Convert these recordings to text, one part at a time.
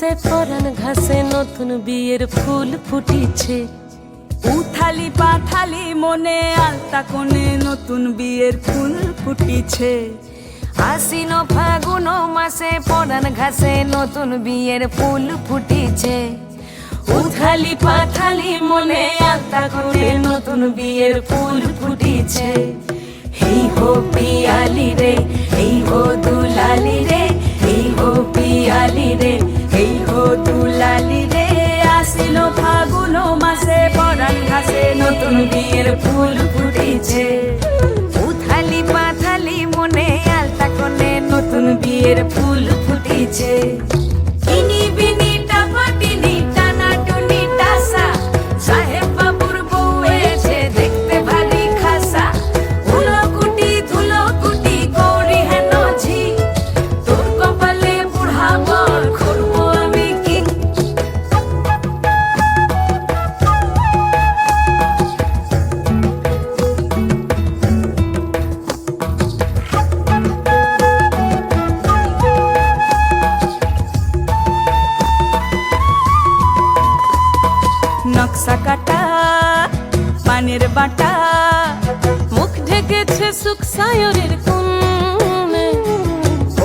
মাসে পরাণ ঘাসে নতুন বিয়ের ফুল ফুটিছে। উথালি পাথালি মনে আলতা কোণে নতুন বিয়ের ফুল ফুটিছে। আশ্বিন ফাগুন মাসে পরাণ ঘাসে নতুন বিয়ের ফুল ফুটিছে। উথালি পাথালি মনে আলতা কোণে নতুন বিয়ের ফুল ফুটিছে। এই হো পিয়ালি রে, এই হো দুলালি রে, এই হো পিয়ালি রে, এই হো দুলালি রে। আশ্বিন ফাগুন মাসে পরাণ ঘাসে নতুন বিয়ের ফুল ফুটিছে। উথালি পাথালি মনে আলতা কোণে নতুন বিয়ের ফুল ফুটিছে। ইনি বিনি টাপাটিনি টানা টুনি টাসা, সাহেব বাবুর বউ এসে দেখতে ভারী খাসা। ধুলো কুটি গৌরী হেন ঝি, তোর কপালে বুড়া বর করবো আমি কি। নকশা কাটা পানের বাটা, মুখ ঢেকেছে সুখ সায়রের কোণে।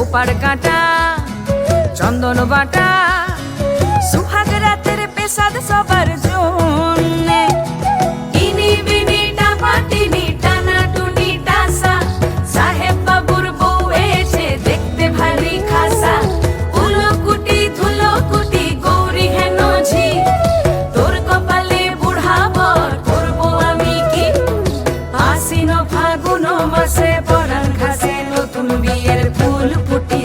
ওপার কাটা চন্দন বাটা, সুহাগ রাতের পেশাদ সবাই